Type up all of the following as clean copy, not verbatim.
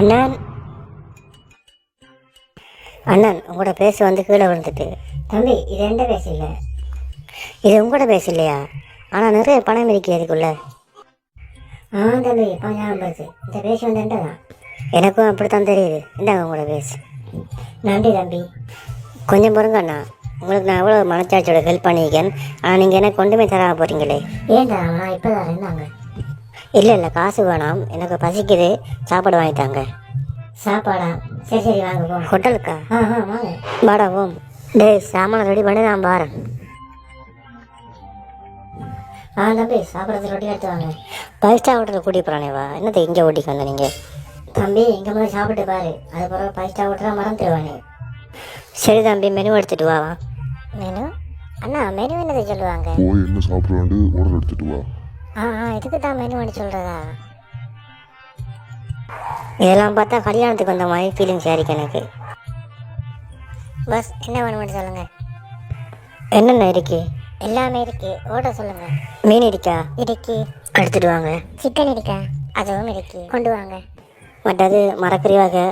அண்ணன் அண்ணன் உங்களோட பேச வந்து கீழே விழுந்துட்டு. தம்பி இது எந்த பேச இல்லை, இது உங்களோட பேச இல்லையா? ஆனால் நிறைய பணம் இருக்கு அதுக்குள்ள. தம்பி ஞாபகம் போச்சு, இந்த பேச வந்து தான். எனக்கும் அப்படித்தான் தெரியுது. இந்தாங்க உங்களோட பேச. நன்றி தம்பி. கொஞ்சம் பொறுங்க அண்ணா, உங்களுக்கு நான் எவ்வளோ மனச்சாட்சியோட ஹெல்ப் பண்ணியிருக்கேன். ஆனால் நீங்கள் எனக்கு கொண்டுமே தராம போகிறீங்களே. ஏன் தராமண்ணா? இப்போ தரேன், இருந்தாங்க. இல்லை காசு வேணாம், எனக்கு பசிக்குது, சாப்பாடு வாங்கிட்டாங்க. சாப்பாடா? சரி சரி வாங்க போம். ஹோட்டலுக்கா? வாங்க வாடா போம். டேய் சாமான ரெடி பண்ணி நான் பாறேன். தம்பி சாப்பிட்றது ரொட்டி எடுத்து வாங்க. 5 ஸ்டார் ஹோட்டலில் கூட்டி போகிறானேவா? என்னத்தை இங்கே ஓட்டிக்கு வந்த நீங்கள்? தம்பி இங்கே முதல்ல சாப்பிட்டு பாரு, அது பிறகு 5 ஸ்டார் ஹோட்டலாக மறந்துடுவானே. சரி தம்பி, மெனு எடுத்துட்டு வா. மெனு? அண்ணா மெனு என்னதை சொல்லுவாங்க? போய் என்ன சாப்பிட்றாண்டு ஆர்டர் எடுத்துட்டு வா. இதுக்கு தான் மெனு பண்ணி சொல்கிறதா? இதெல்லாம் பார்த்தா கல்யாணத்துக்கு வந்த மாதிரி ஃபீலிங்ஸ் ஆயிருக்கு எனக்கு. பஸ் என்ன வேணும்னு சொல்லுங்கள். என்னென்ன இருக்கு? எல்லாமே இருக்கு, ஆர்டர் சொல்லுங்க. மீன் இருக்கா? இருக்கு, எடுத்துட்டு வாங்க. சிக்கன் இருக்கா? அதுவும் இருக்கு, கொண்டு வாங்க. மற்றது மரக்கறி வகை,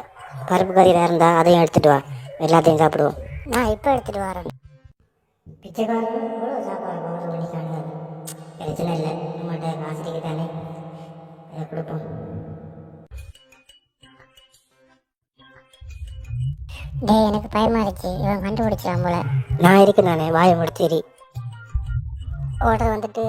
பருப்பு கறியில் இருந்தால் அதையும் எடுத்துட்டு வா. எல்லாத்தையும் சாப்பிடுவோம். நான் இப்போ எடுத்துட்டு வரேன். பிச்சைக்காரன் எவ்வளோ சாப்பாடு ஆர்டர் பண்ணிக்காங்க. பிரச்சனை இல்லை, நம்மகிட்ட காசு தானே, அதை கொடுப்போம். டேய் எனக்கு பயமா இருக்கு, இவன் கண்டுபிடிச்சான் போல. நான் இருக்கு நானே, வாயை முடிச்சேரி. ஆர்டர் வந்துட்டு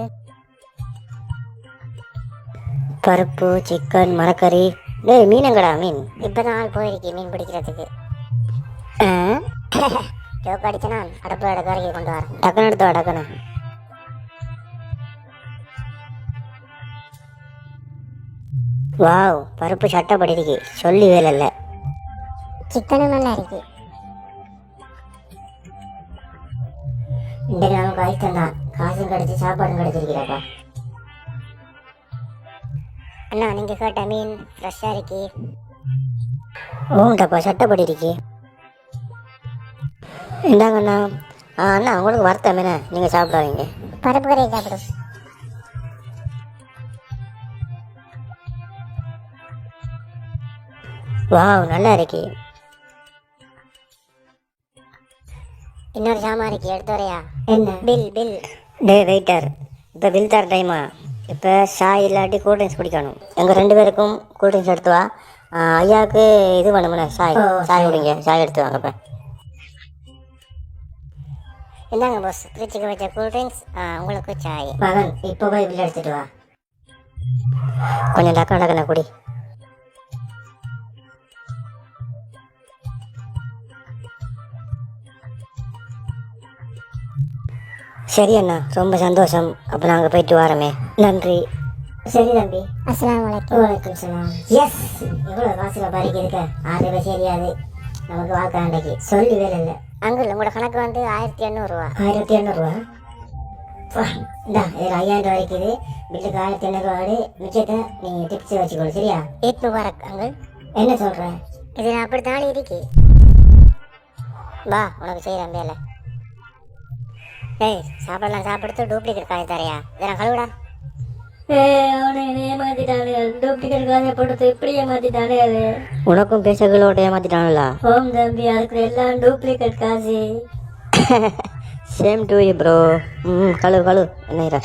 பருப்பு, சிக்கன், மரக்கறி. டேய் மீனங்கடா? மீன் இப்போதான் ஆள் போயிருக்கேன் மீன் பிடிக்கிறதுக்கு. ஜோக்கு அடிச்சனா அடுப்பில் இடக்கரைக்கு கொண்டு வரேன். டக்குன்னு எடுத்து வா, டக்குன்னு. வாவ், பருப்பு சட்டப்படி இருக்கு, சொல்லி வேலை இல்லை. சிக்கனும் நல்லா இருக்கு. இந்த நமக்கு ஐட்டம் தான், காசும் கிடைச்சி சாப்பாடும் கிடைச்சிருக்கிறாப்பா. அண்ணா நீங்க கேட்ட மீன் ஃப்ரெஷ்ஷாக இருக்கு. ஓண்டப்பா சட்டப்படி இருக்கு. இந்தாங்கண்ணா. அண்ணா உங்களுக்கு வறுத்த மீனை நீங்கள் சாப்பிடாதீங்க, பருப்பு கறியை சாப்பிடும். வாவ் நல்லா இருக்கு. இன்னொரு சாமான் இருக்கு, எடுத்து வரையா? என்ன? Bill bill. டே வெயிட்டர், இப்போ பில் தர டைமா? இப்போ சாய் இல்லாட்டி கூல்ட்ரிங்க்ஸ் குடிக்கணும். எங்கள் 2 பேருக்கும் கூல்ட்ரிங்க்ஸ் எடுத்து வா. ஐயாவுக்கு இது வேணுமுண்ணே, சாய். சாய் குடிங்க, சாய் எடுத்து வாங்க. இப்போ இந்தாங்க பாஸ், ஃப்ரிட்ஜுக்கு வச்ச கூல்ட்ரிங்க்ஸ், உங்களுக்கு சாய். மகன் இப்போ போய் பில் எடுத்துட்டு வா. கொஞ்சம் டக்குன்னு குடி. சரி அண்ணா, ரொம்ப சந்தோஷம். அப்போ நாங்கள் போயிட்டு வரோமே. நன்றி. சரி தம்பி. அஸ்ஸலாமு அலைக்கும். வலைக்கும் சலாம். எஸ், எவ்வளோ காசுல பறிக்க இருக்க? 6 ரூபாய் சரியாது நமக்கு வாழ்க்கை அன்றைக்கு. சொல்லி வேலை இல்லை. அங்கிள் உங்களோட கணக்கு வந்து 1800 ரூபா. 1800 ரூபா? இந்தா இதில் 5000 ரூபா இருக்குது. பில்லுக்கு 1800 ரூபாடு, மிச்சத்தை நீங்கள் டிப்ஸ் வச்சுக்கோங்க. சரியா? 8 முபாரக் அங்கிள். என்ன சொல்கிறேன்? இது நான் அப்படி தானே இருக்கு. வா உனக்கு செய்கிறேன் வேலை. டேய் சாப்பாடெல்லாம் சாப்பிடுத்து டூப்ளிகேட் காசு தரையா? இதெல்லாம் கழுவிடா. அவனை ஏமாத்திட்டானு, டூப்ளிகேட் காசை போட்டு இப்படியே ஏமாத்திட்டானே. அது உனக்கும் பேசகளோட ஏமாத்திட்டானுங்களா? ஓம் தம்பி, அதுக்கு எல்லாம் டூப்ளிகேட் காசு. Same to you bro. கழுவு என்ன